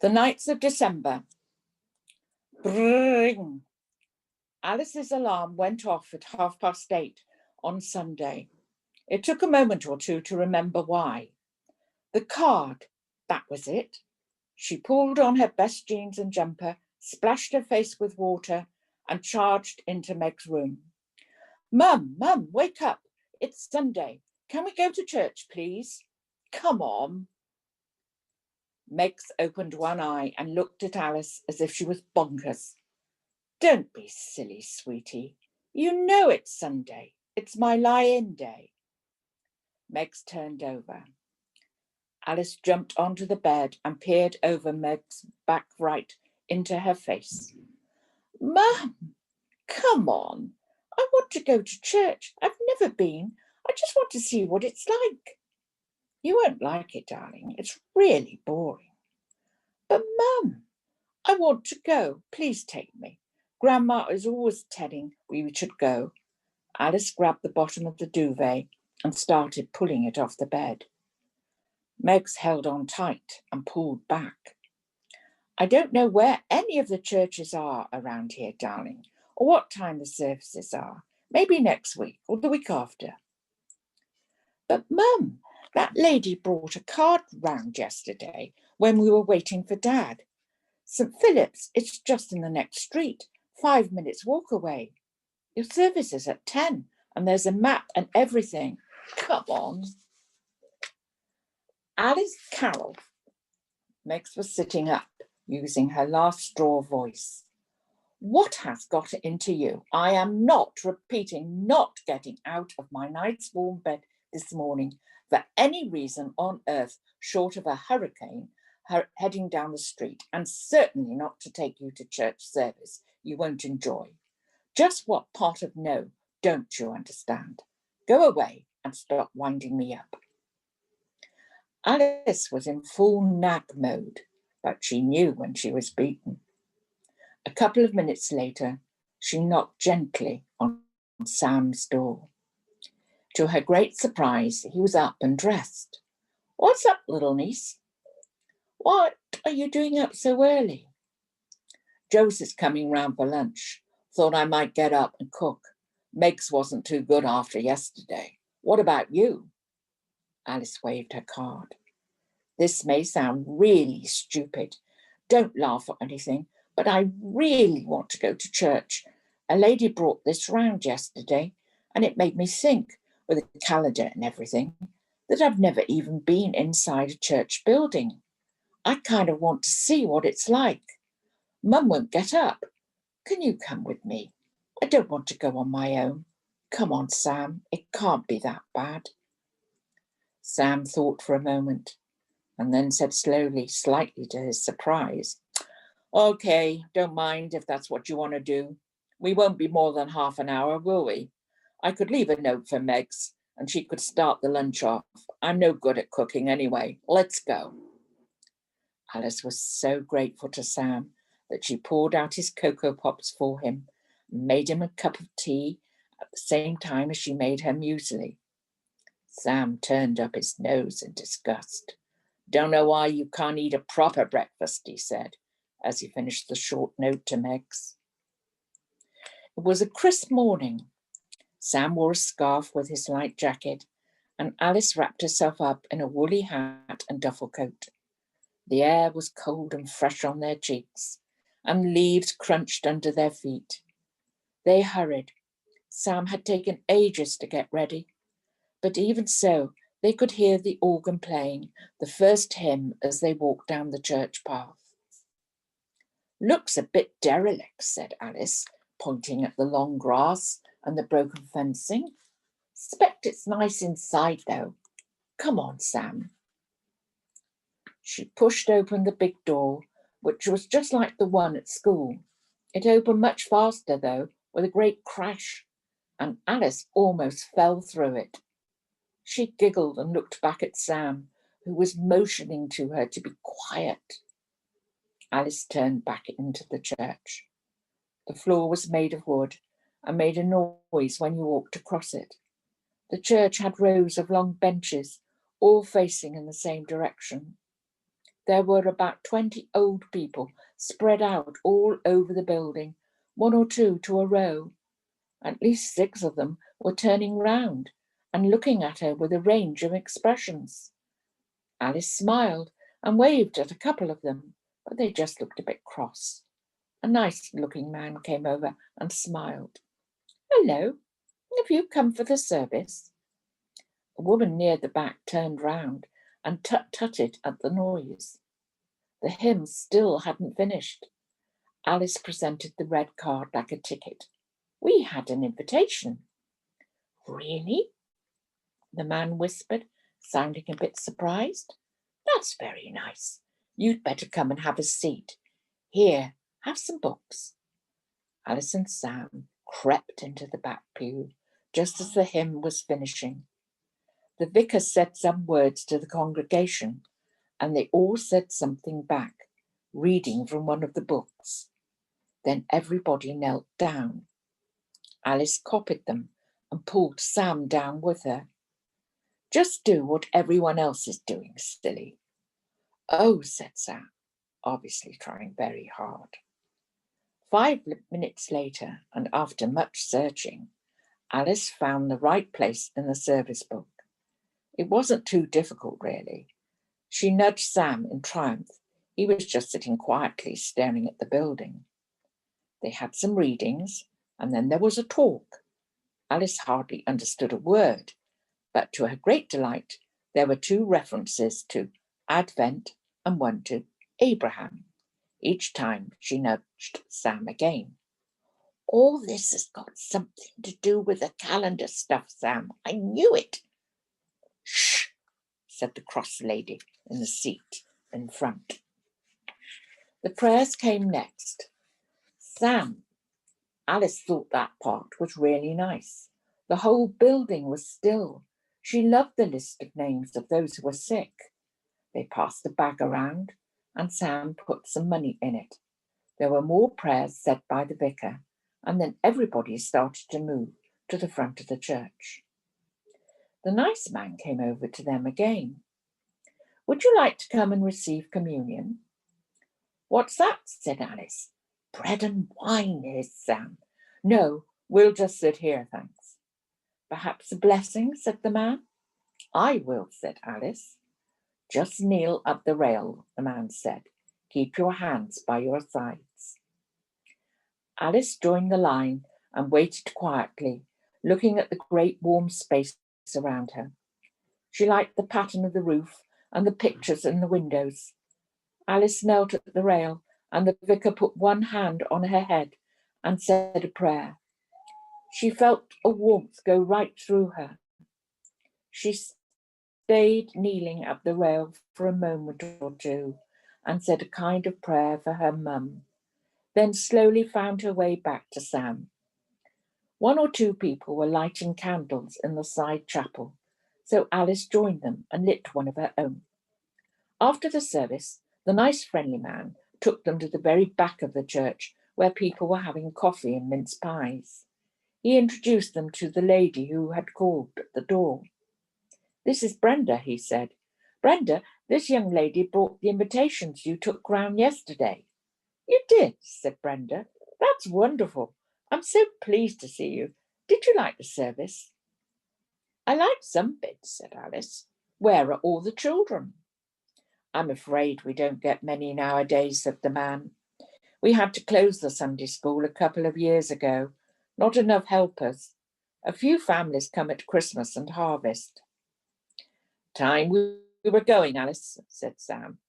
The nights of December. Bring. Alice's alarm went off at 8:30 on Sunday. It took a moment or two to remember why. The card, that was it. She pulled on her best jeans and jumper, splashed her face with water, and charged into Meg's room. Mum, wake up. It's Sunday. Can we go to church, please? Come on. Megs opened one eye and looked at Alice as if she was bonkers. Don't be silly, sweetie. You know it's Sunday. It's my lie-in day. Megs turned over. Alice jumped onto the bed and peered over Meg's back right into her face. Mum, come on. I want to go to church. I've never been. I just want to see what it's like. You won't like it, darling. It's really boring. But, Mum, I want to go. Please take me. Grandma is always telling we should go. Alice grabbed the bottom of the duvet and started pulling it off the bed. Megs held on tight and pulled back. I don't know where any of the churches are around here, darling, or what time the services are. Maybe next week or the week after. But, Mum, that lady brought a card round yesterday when we were waiting for Dad. St. Philip's, it's just in the next street, 5 minutes walk away. Your service is at 10 and there's a map and everything. Come on. Alice Carroll. Megs was sitting up, using her last straw voice. What has got into you? I am not getting out of my night's warm bed this morning for any reason on earth short of a hurricane heading down the street, and certainly not to take you to church service you won't enjoy. Just what part of no don't you understand? Go away and stop winding me up. Alice was in full nag mode, but she knew when she was beaten. A couple of minutes later, she knocked gently on Sam's door. To her great surprise, he was up and dressed. What's up, little niece? What are you doing up so early? Josie's coming round for lunch. Thought I might get up and cook. Megs wasn't too good after yesterday. What about you? Alice waved her card. This may sound really stupid. Don't laugh or anything, but I really want to go to church. A lady brought this round yesterday, and it made me think, with a calendar and everything, that I've never even been inside a church building. I kind of want to see what it's like. Mum won't get up. Can you come with me? I don't want to go on my own. Come on, Sam. It can't be that bad. Sam thought for a moment and then said slowly, slightly to his surprise, Okay, don't mind if that's what you want to do. We won't be more than half an hour, will we? I could leave a note for Megs and she could start the lunch off. I'm no good at cooking anyway. Let's go. Alice was so grateful to Sam that she poured out his Cocoa Pops for him and made him a cup of tea at the same time as she made her muesli. Sam turned up his nose in disgust. Don't know why you can't eat a proper breakfast, he said, as he finished the short note to Megs. It was a crisp morning. Sam wore a scarf with his light jacket, and Alice wrapped herself up in a woolly hat and duffel coat. The air was cold and fresh on their cheeks, and leaves crunched under their feet. They hurried. Sam had taken ages to get ready, but even so, they could hear the organ playing the first hymn as they walked down the church path. Looks a bit derelict, said Alice, pointing at the long grass and the broken fencing. Expect it's nice inside, though. Come on, Sam. She pushed open the big door, which was just like the one at school. It opened much faster, though, with a great crash, and Alice almost fell through it. She giggled and looked back at Sam, who was motioning to her to be quiet. Alice turned back into the church. The floor was made of wood and made a noise when you walked across it. The church had rows of long benches, all facing in the same direction. There were about 20 old people spread out all over the building, 1 or 2 to a row. At least 6 of them were turning round and looking at her with a range of expressions. Alice smiled and waved at a couple of them, but they just looked a bit cross. A nice-looking man came over and smiled. "Hello, have you come for the service?" A woman near the back turned round and tut-tutted at the noise. The hymn still hadn't finished. Alice presented the red card like a ticket. "We had an invitation." "Really?" the man whispered, sounding a bit surprised. "That's very nice. You'd better come and have a seat. Here, have some books." Alice and Sam crept into the back pew just as the hymn was finishing. The vicar said some words to the congregation, and they all said something back, reading from one of the books. Then everybody knelt down. Alice copied them and pulled Sam down with her. "Just do what everyone else is doing, silly." "Oh," said Sam, obviously trying very hard. 5 minutes later, and after much searching, Alice found the right place in the service book. It wasn't too difficult, really. She nudged Sam in triumph. He was just sitting quietly, staring at the building. They had some readings, and then there was a talk. Alice hardly understood a word, but to her great delight, there were 2 references to Advent and 1 to Abraham. Each time she nudged Sam again. "All this has got something to do with the calendar stuff, Sam. I knew it." "Shh," said the cross lady in the seat in front. The prayers came next. Alice thought that part was really nice. The whole building was still. She loved the list of names of those who were sick. They passed a bag around, and Sam put some money in it. There were more prayers said by the vicar, and then everybody started to move to the front of the church. The nice man came over to them again. "Would you like to come and receive communion?" "What's that?" said Alice. "Bread and wine," hissed Sam. "No, we'll just sit here, thanks." "Perhaps a blessing?" said the man. "I will," said Alice. "Just kneel at the rail," the man said. "Keep your hands by your sides." Alice joined the line and waited quietly, looking at the great warm space around her. She liked the pattern of the roof and the pictures in the windows. Alice knelt at the rail, and the vicar put one hand on her head and said a prayer. She felt a warmth go right through her. She stayed kneeling at the rail for a moment or 2 and said a kind of prayer for her mum, then slowly found her way back to Sam. 1 or 2 people were lighting candles in the side chapel, so Alice joined them and lit one of her own. After the service, the nice friendly man took them to the very back of the church where people were having coffee and mince pies. He introduced them to the lady who had called at the door. "This is Brenda," he said. "Brenda, this young lady brought the invitations you took round yesterday." "You did?" said Brenda. "That's wonderful. I'm so pleased to see you. Did you like the service?" "I liked some bits," said Alice. "Where are all the children?" "I'm afraid we don't get many nowadays," said the man. "We had to close the Sunday school a couple of years ago. Not enough helpers. A few families come at Christmas and harvest." "Time we were going, Alice," said Sam.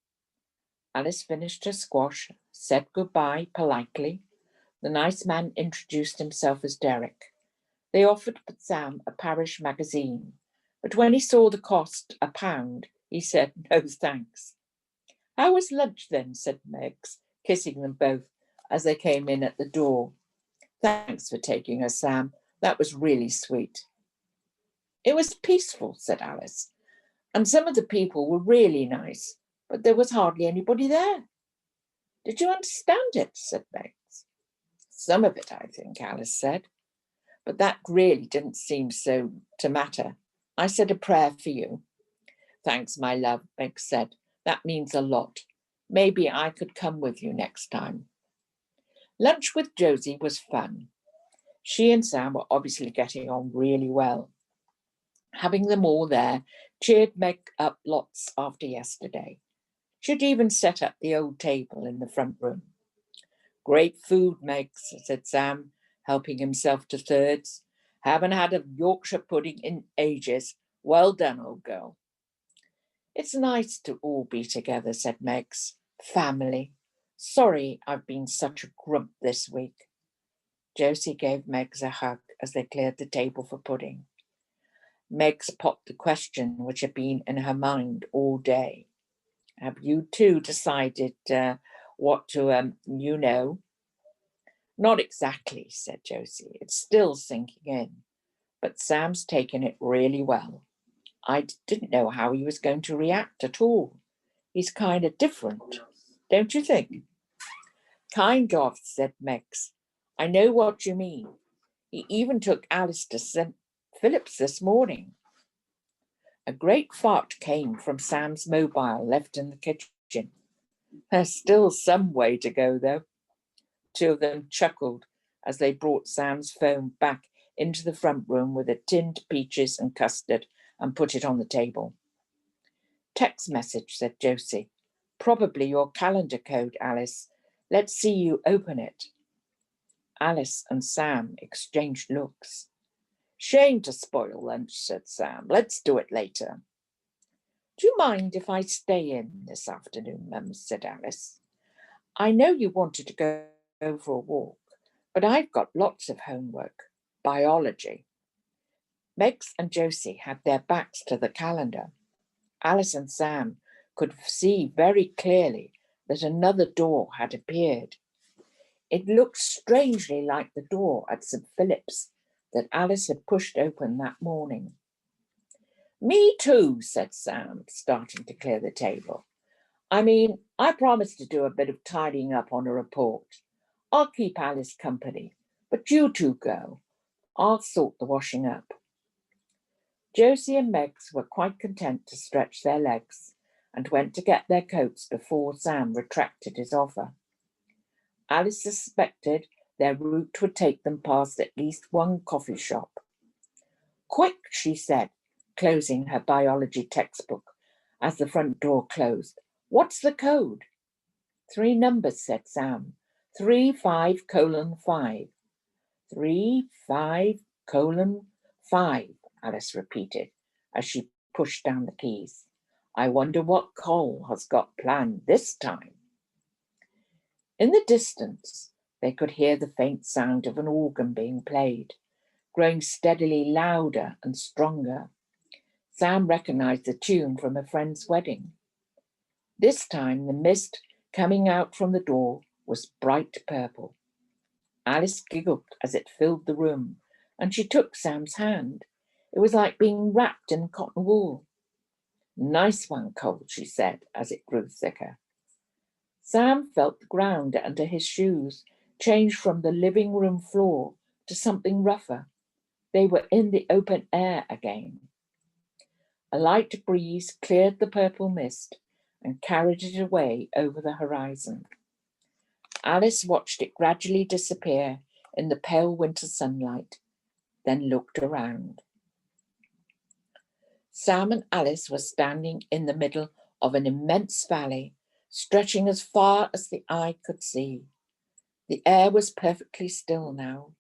Alice finished her squash, said goodbye politely. The nice man introduced himself as Derek. They offered Sam a parish magazine, but when he saw the cost, £1, he said no thanks. "How was lunch then?" said Meggs, kissing them both as they came in at the door. "Thanks for taking us, Sam. That was really sweet." "It was peaceful," said Alice, "and some of the people were really nice, but there was hardly anybody there." "Did you understand it?" said Meggs. "Some of it, I think," Alice said, "but that really didn't seem so to matter. I said a prayer for you." "Thanks, my love," Meggs said. That means a lot. Maybe I could come with you next time. Lunch with Josie was fun. She and Sam were obviously getting on really well. Having them all there cheered Meg up lots after yesterday. She'd even set up the old table in the front room. Great food, Meg, said Sam, helping himself to thirds. Haven't had a Yorkshire pudding in ages. Well done, old girl. It's nice to all be together, said Megs. Family. Sorry I've been such a grump this week. Josie gave Megs a hug as they cleared the table for pudding. Megs popped the question which had been in her mind all day. Have you two decided what to, Not exactly, said Josie. It's still sinking in, but Sam's taken it really well. I didn't know how he was going to react at all. He's kind of different, don't you think? Kind of, said Megs. I know what you mean. He even took Alice to St. Philip's this morning. A great fart came from Sam's mobile left in the kitchen. There's still some way to go, though. Two of them chuckled as they brought Sam's phone back into the front room with a tinned peaches and custard and put it on the table. Text message, said Josie. Probably your calendar code, Alice. Let's see you open it. Alice and Sam exchanged looks. Shame to spoil lunch, said Sam. Let's do it later. Do you mind if I stay in this afternoon, Mum, said Alice. I know you wanted to go for a walk, but I've got lots of homework. Biology. Megs and Josie had their backs to the calendar. Alice and Sam could see very clearly that another door had appeared. It looked strangely like the door at St. Philip's that Alice had pushed open that morning. Me too, said Sam, starting to clear the table. I mean, I promised to do a bit of tidying up on a report. I'll keep Alice company, but you two go. I'll sort the washing up. Josie and Megs were quite content to stretch their legs and went to get their coats before Sam retracted his offer. Alice suspected their route would take them past at least one coffee shop. Quick, she said, closing her biology textbook as the front door closed. What's the code? 3 numbers, said Sam. 35:5. 35:5, Alice repeated as she pushed down the keys. I wonder what Cole has got planned this time. In the distance, they could hear the faint sound of an organ being played, growing steadily louder and stronger. Sam recognized the tune from a friend's wedding. This time, the mist coming out from the door was bright purple. Alice giggled as it filled the room, and she took Sam's hand. It was like being wrapped in cotton wool. Nice one, Cole, she said as it grew thicker. Sam felt the ground under his shoes change from the living room floor to something rougher. They were in the open air again. A light breeze cleared the purple mist and carried it away over the horizon. Alice watched it gradually disappear in the pale winter sunlight, then looked around. Sam and Alice were standing in the middle of an immense valley, stretching as far as the eye could see. The air was perfectly still now.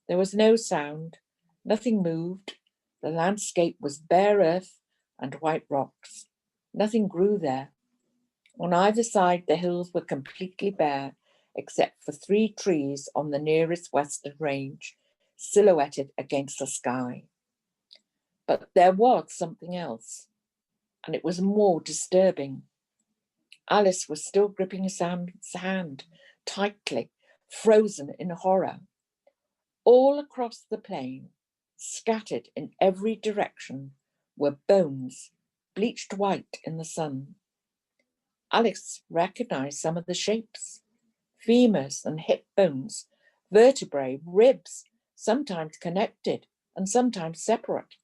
There was no sound, nothing moved. The landscape was bare earth and white rocks. Nothing grew there. On either side, the hills were completely bare, except for 3 trees on the nearest western range, silhouetted against the sky. But there was something else, and it was more disturbing. Alice was still gripping Sam's hand tightly, frozen in horror. All across the plain, scattered in every direction, were bones, bleached white in the sun. Alice recognized some of the shapes. Femurs and hip bones, vertebrae, ribs, sometimes connected and sometimes separate.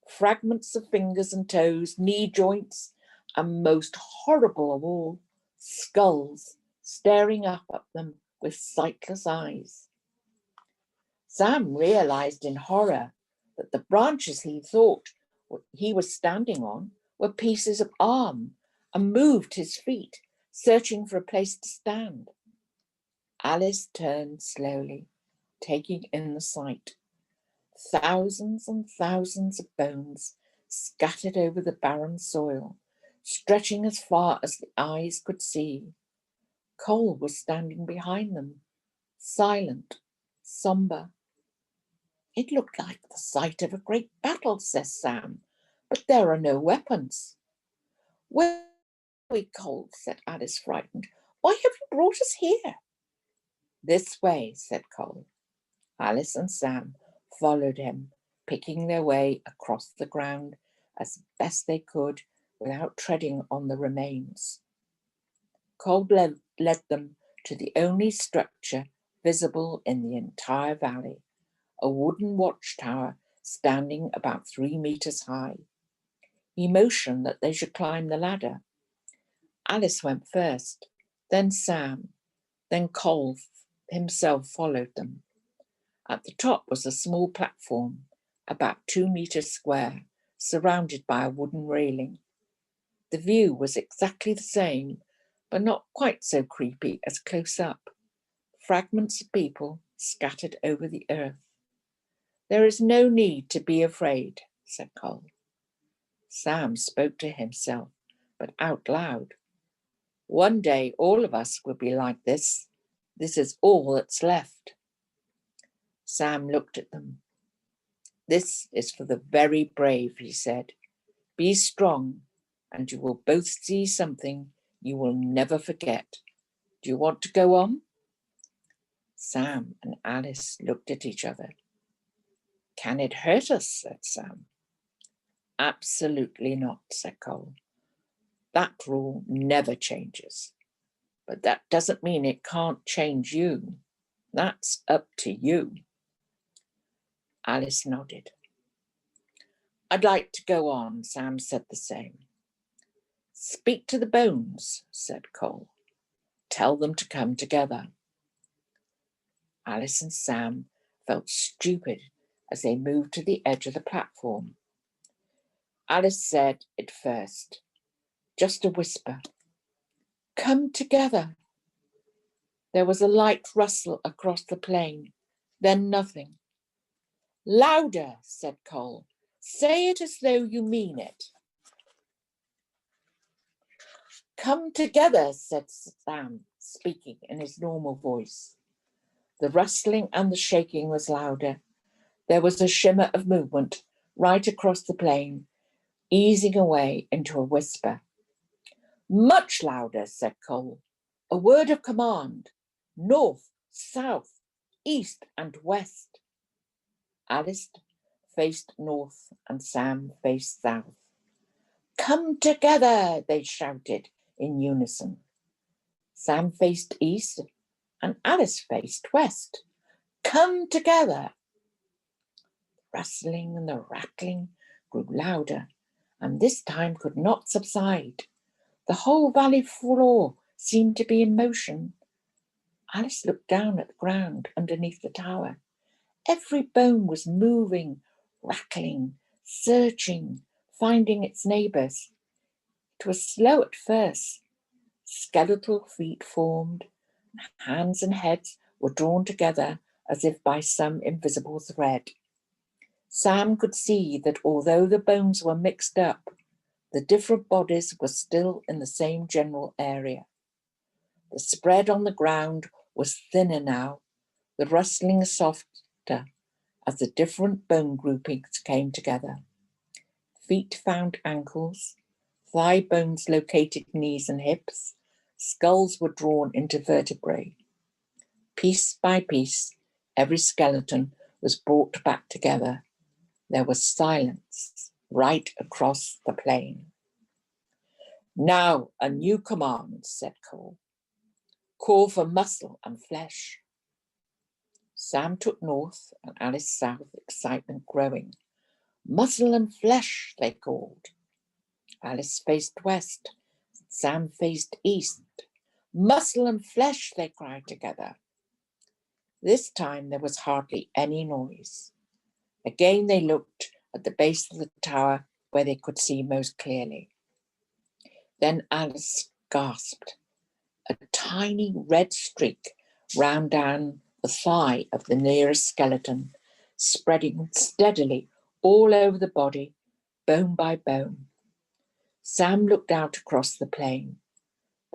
Fragments of fingers and toes, knee joints, and most horrible of all, skulls staring up at them with sightless eyes. Sam realized in horror that the branches he thought he was standing on were pieces of arm, and moved his feet, searching for a place to stand. Alice turned slowly, taking in the sight. Thousands and thousands of bones scattered over the barren soil, stretching as far as the eyes could see. Cole was standing behind them, silent, sombre. It looked like the site of a great battle, says Sam, but there are no weapons. Where are we, Cole? Said Alice, frightened. Why have you brought us here? This way, said Cole. Alice and Sam followed him, picking their way across the ground as best they could without treading on the remains. Cole led them to the only structure visible in the entire valley, a wooden watchtower standing about 3 meters high. He motioned that they should climb the ladder. Alice went first, then Sam, then Cole himself followed them. At the top was a small platform, about 2 meters square, surrounded by a wooden railing. The view was exactly the same, but not quite so creepy as close up. Fragments of people scattered over the earth. There is no need to be afraid, said Cole. Sam spoke to himself, but out loud. One day all of us will be like this. This is all that's left. Sam looked at them. This is for the very brave, he said. Be strong, and you will both see something you will never forget. Do you want to go on? Sam and Alice looked at each other. Can it hurt us? Said Sam. Absolutely not, said Cole. That rule never changes. But that doesn't mean it can't change you. That's up to you. Alice nodded. I'd like to go on, Sam said the same. Speak to the bones, said Cole. Tell them to come together. Alice and Sam felt stupid as they moved to the edge of the platform. Alice said it first, just a whisper. Come together. There was a light rustle across the plain, then nothing. Louder, said Cole. Say it as though you mean it. Come together, said Sam, speaking in his normal voice. The rustling and the shaking was louder. There was a shimmer of movement right across the plain, easing away into a whisper. Much louder, said Cole. A word of command. North, south, east, and west. Alice faced north and Sam faced south. Come together, they shouted in unison. Sam faced east and Alice faced west. Come together. The rustling and the rattling grew louder, and this time could not subside. The whole valley floor seemed to be in motion. Alice looked down at the ground underneath the tower. Every bone was moving, rattling, searching, finding its neighbours. It was slow at first. Skeletal feet formed, hands and heads were drawn together as if by some invisible thread. Sam could see that although the bones were mixed up, the different bodies were still in the same general area. The spread on the ground was thinner now, the rustling softer as the different bone groupings came together. Feet found ankles, thigh bones located knees and hips, skulls were drawn into vertebrae. Piece by piece, every skeleton was brought back together. There was silence right across the plain. Now a new command, said Cole. Call for muscle and flesh. Sam took north and Alice south, excitement growing. Muscle and flesh, they called. Alice faced west. Sam faced east. Muscle and flesh, they cried together. This time there was hardly any noise. Again they looked at the base of the tower where they could see most clearly. Then Alice gasped. A tiny red streak ran down the thigh of the nearest skeleton, spreading steadily all over the body, bone by bone. Sam looked out across the plain.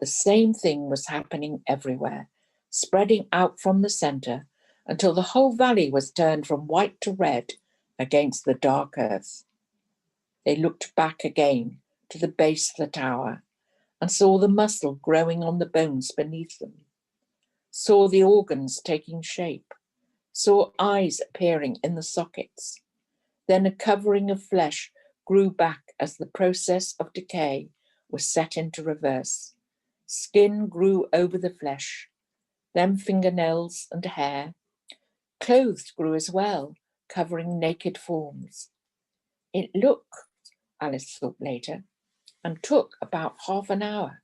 The same thing was happening everywhere, spreading out from the centre until the whole valley was turned from white to red against the dark earth. They looked back again to the base of the tower and saw the muscle growing on the bones beneath them, saw the organs taking shape, saw eyes appearing in the sockets. Then a covering of flesh grew back as the process of decay was set into reverse. Skin grew over the flesh, then fingernails and hair. Clothes grew as well, covering naked forms. It looked, Alice thought later, and took about half an hour.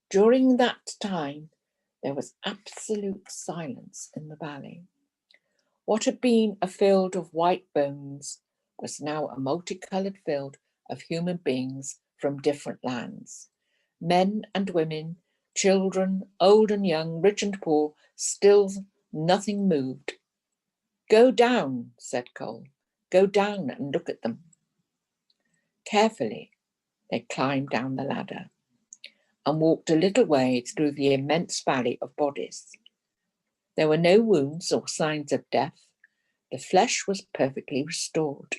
During that time, there was absolute silence in the valley. What had been a field of white bones was now a multicolored field of human beings from different lands. Men and women, children, old and young, rich and poor, still nothing moved. Go down, said Cole. Go down and look at them. Carefully, they climbed down the ladder and walked a little way through the immense valley of bodies. There were no wounds or signs of death. The flesh was perfectly restored.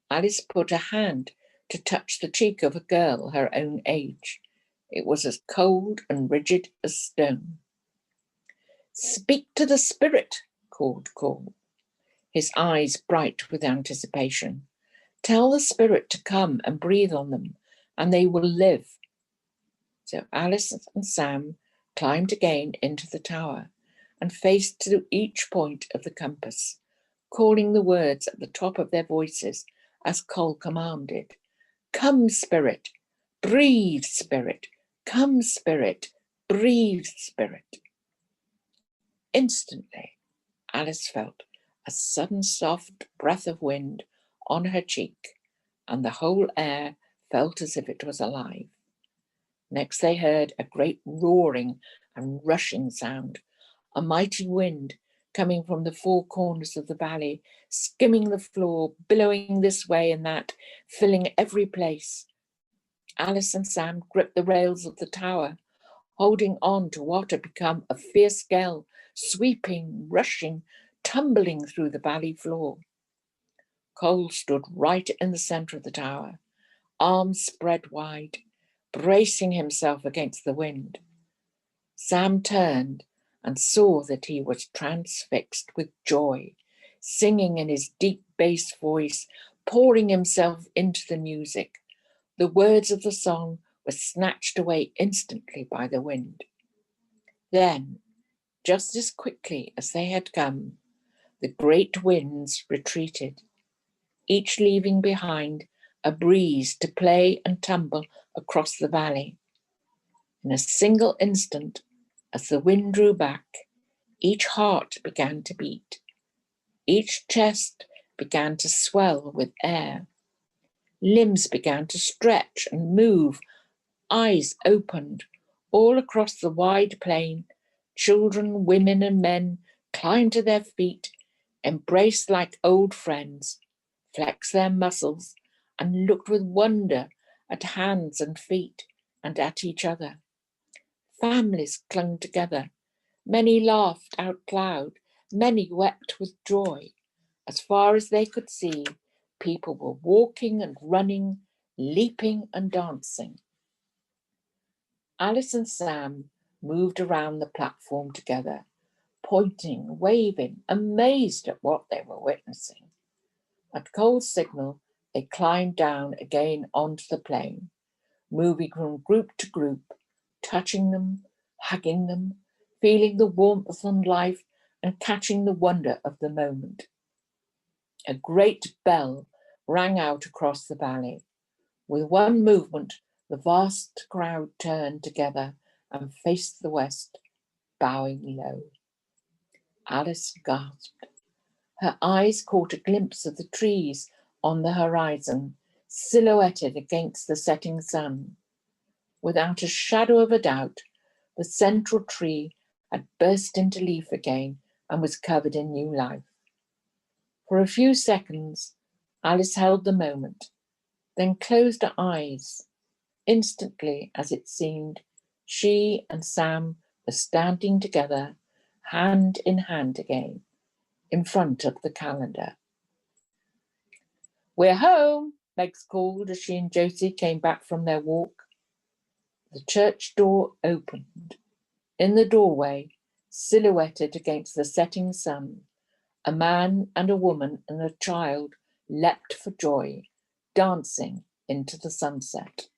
Alice put a hand to touch the cheek of a girl her own age. It was as cold and rigid as stone. Speak to the spirit, called Cole, his eyes bright with anticipation. Tell the spirit to come and breathe on them, and they will live. So Alice and Sam climbed again into the tower and faced to each point of the compass, calling the words at the top of their voices as Cole commanded. Come, spirit, breathe, spirit, come, spirit, breathe, spirit. Instantly, Alice felt a sudden soft breath of wind on her cheek, and the whole air felt as if it was alive. Next they heard a great roaring and rushing sound, a mighty wind coming from the four corners of the valley, skimming the floor, billowing this way and that, filling every place. Alice and Sam gripped the rails of the tower, holding on to what had become a fierce gale, sweeping, rushing, tumbling through the valley floor. Cole stood right in the centre of the tower, arms spread wide, bracing himself against the wind. Sam turned and saw that he was transfixed with joy, singing in his deep bass voice, pouring himself into the music. The words of the song were snatched away instantly by the wind. Then, just as quickly as they had come, the great winds retreated, each leaving behind a breeze to play and tumble across the valley. In a single instant, as the wind drew back, each heart began to beat. Each chest began to swell with air. Limbs began to stretch and move. Eyes opened. All across the wide plain, children, women, and men climbed to their feet, embraced like old friends, flexed their muscles, and looked with wonder at hands and feet and at each other. Families clung together. Many laughed out loud. Many wept with joy. As far as they could see, people were walking and running, leaping and dancing. Alice and Sam moved around the platform together, pointing, waving, amazed at what they were witnessing. At Cole's signal, they climbed down again onto the plain, moving from group to group, touching them, hugging them, feeling the warmth and life and catching the wonder of the moment. A great bell rang out across the valley. With one movement, the vast crowd turned together and faced the west, bowing low. Alice gasped. Her eyes caught a glimpse of the trees on the horizon, silhouetted against the setting sun. Without a shadow of a doubt, the central tree had burst into leaf again and was covered in new life. For a few seconds, Alice held the moment, then closed her eyes. Instantly, as it seemed, she and Sam were standing together, hand in hand again, in front of the calendar. "We're home," Megs called as she and Josie came back from their walk. The church door opened. In the doorway, silhouetted against the setting sun, a man and a woman and a child leapt for joy, dancing into the sunset.